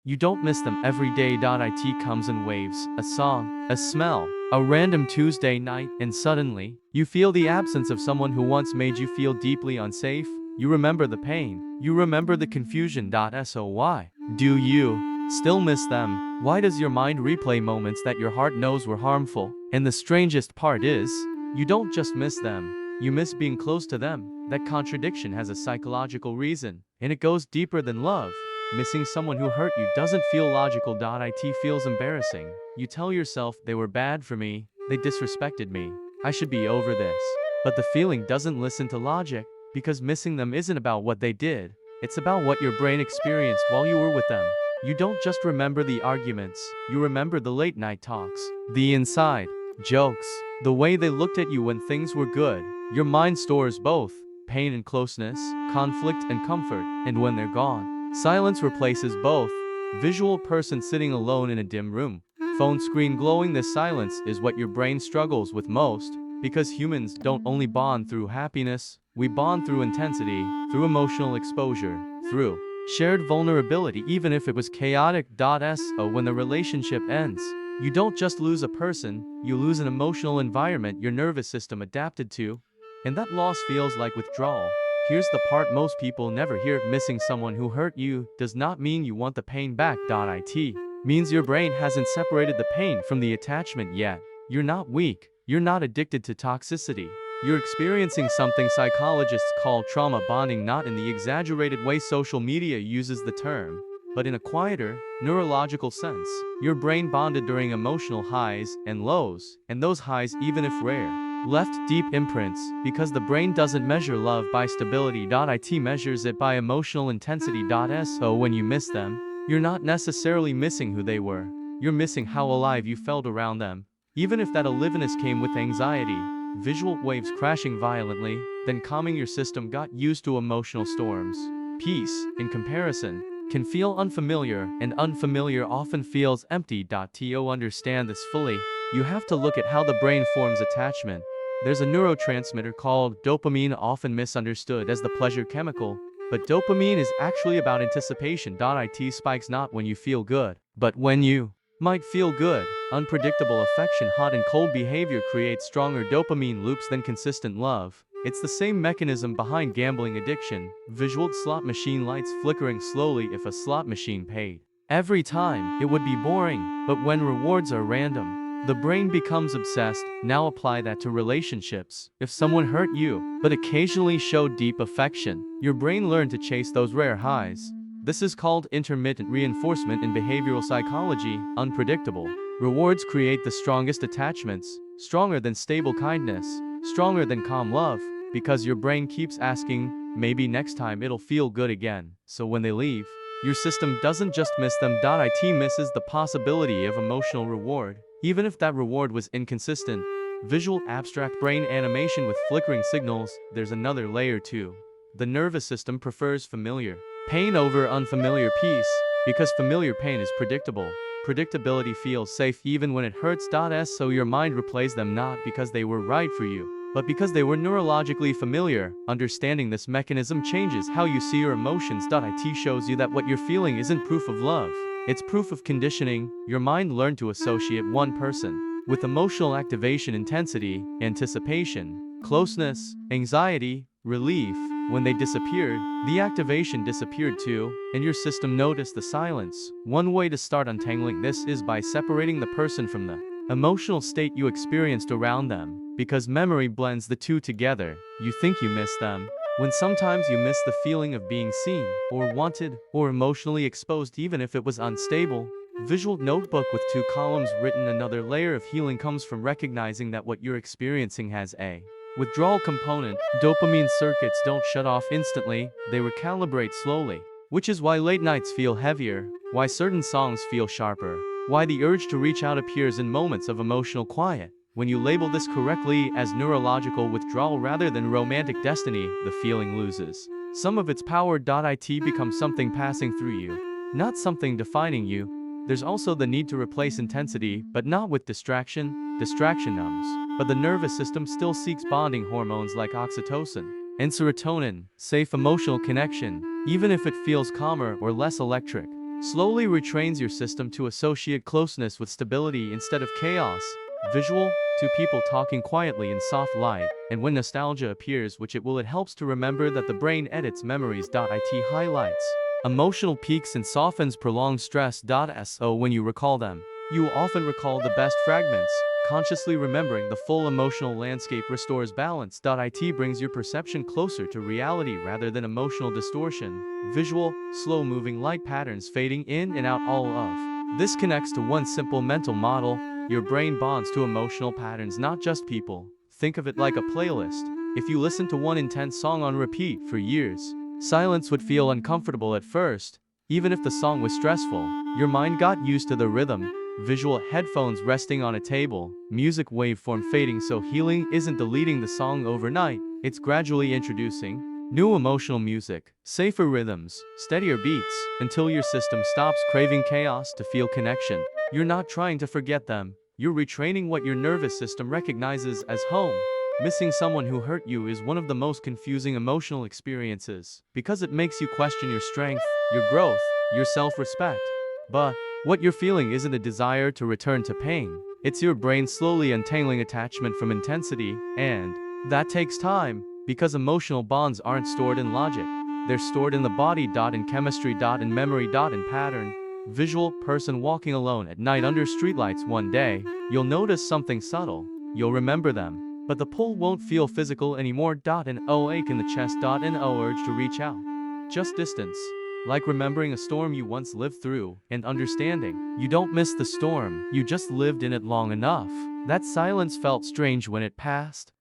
You don't miss them every day. It comes in waves, a song, a smell, a random Tuesday night, and suddenly, you feel the absence of someone who once made you feel deeply unsafe. You remember the pain. You remember the confusion. So why do you still miss them? Why does your mind replay moments that your heart knows were harmful? And the strangest part is, you don't just miss them, you miss being close to them. That contradiction has a psychological reason, and it goes deeper than love. Missing someone who hurt you doesn't feel logical. It feels embarrassing. You tell yourself, they were bad for me, they disrespected me, I should be over this. But the feeling doesn't listen to logic, because missing them isn't about what they did, it's about what your brain experienced while you were with them. You don't just remember the arguments, you remember the late night talks, the inside jokes, the way they looked at you when things were good. Your mind stores both pain and closeness, conflict and comfort, and when they're gone, silence replaces both. Visual person sitting alone in a dim room, phone screen glowing. This silence is what your brain struggles with most, because humans don't only bond through happiness, we bond through intensity, through emotional exposure, through shared vulnerability, even if it was chaotic. So when the relationship ends, you don't just lose a person, you lose an emotional environment your nervous system adapted to, and that loss feels like withdrawal. Here's the part most people never hear. Missing someone who hurt you does not mean you want the pain back. It means your brain hasn't separated the pain from the attachment yet. You're not weak. You're not addicted to toxicity. You're experiencing something psychologists call trauma bonding, not in the exaggerated way social media uses the term, but in a quieter, neurological sense. Your brain bonded during emotional highs and lows, and those highs, even if rare, left deep imprints, because the brain doesn't measure love by stability. It measures it by emotional intensity. So when you miss them, you're not necessarily missing who they were, you're missing how alive you felt around them. Even if that aliveness came with anxiety, visual waves crashing violently, then calming your system got used to emotional storms. Peace, in comparison, can feel unfamiliar, and unfamiliar often feels empty. To understand this fully, you have to look at how the brain forms attachment. There's a neurotransmitter called dopamine, often misunderstood as the pleasure chemical, but dopamine is actually about anticipation. It spikes not when you feel good, but when you might feel good. Unpredictable affection, hot and cold behavior creates stronger dopamine loops than consistent love. It's the same mechanism behind gambling addiction. Visual slot machine lights flickering slowly. If a slot machine paid every time, it would be boring, but when rewards are random, the brain becomes obsessed. Now apply that to relationships. If someone hurt you, but occasionally showed deep affection, your brain learned to chase those rare highs. This is called intermittent reinforcement in behavioral psychology. Unpredictable rewards create the strongest attachments, stronger than stable kindness, stronger than calm love, because your brain keeps asking, maybe next time it'll feel good again. So when they leave, your system doesn't just miss them. It misses the possibility of emotional reward, even if that reward was inconsistent. Visual abstract brain animation with flickering signals. There's another layer too. The nervous system prefers familiar pain over unfamiliar peace, because familiar pain is predictable. Predictability feels safe even when it hurts. So your mind replays them not because they were right for you, but because they were neurologically familiar. Understanding this mechanism changes how you see your emotions. It shows you that what you're feeling isn't proof of love, it's proof of conditioning. Your mind learned to associate one person with emotional activation, intensity, anticipation, closeness, anxiety, relief. When they disappeared, the activation disappeared too, and your system noticed the silence. One way to start untangling this is by separating the person from the emotional state you experienced around them, because memory blends the two together. You think you miss them, when sometimes you miss the feeling of being seen, or wanted, or emotionally exposed, even if it was unstable. Visual notebook with 2 columns written. Another layer of healing comes from recognizing that what you're experiencing has a withdrawal component. Dopamine circuits don't shut off instantly, they recalibrate slowly. Which is why late nights feel heavier, why certain songs feel sharper, why the urge to reach out appears in moments of emotional quiet. When you label this correctly as neurological withdrawal rather than romantic destiny, the feeling loses some of its power. It becomes something passing through you, not something defining you. There's also the need to replace intensity, but not with distraction. Distraction numbs, but the nervous system still seeks bonding hormones like oxytocin and serotonin, safe emotional connection, even if it feels calmer or less electric. slowly retrains your system to associate closeness with stability instead of chaos. Visual, two people talking quietly in soft light, and when nostalgia appears, it helps to remember that the brain edits memories. It highlights emotional peaks and softens prolonged stress. So when you recall them, you will often recall the best fragments. Consciously remembering the full emotional landscape restores balance. It brings your perception closer to reality rather than emotional distortion. Visual, slow-moving light patterns fading in and out. All of this connects to one simple mental model. Your brain bonds to emotional patterns, not just people. Think of it like a playlist. If you listen to one intense song on repeat for years, silence would feel uncomfortable at first. Even if the song was stressful, your mind got used to the rhythm. Visual, headphones resting on a table, music waveform fading. So healing isn't deleting the song overnight, it's gradually introducing new emotional music, safer rhythms, steadier beats, until your system stops craving chaos to feel connection. You're not trying to forget them, you're retraining what your nervous system recognizes as home. Missing someone who hurt you is one of the most confusing emotional experiences, because it makes you question your strength, your growth, your self-respect. But what you're feeling isn't a desire to return to pain. It's your brain slowly untangling attachment from intensity, and that takes time, because emotional bonds aren't stored in logic. They're stored in the body. In chemistry. In memory. In pattern. Visual, person walking alone at night under streetlights. One day, you'll notice something subtle. You'll remember them, but the pull won't feel physical anymore. An ache in the chest. An urge to reach out. Just distance. Like remembering a storm you once lived through, and understanding you don't miss the storm, you just lived in it long enough. That silence felt strange when it passed.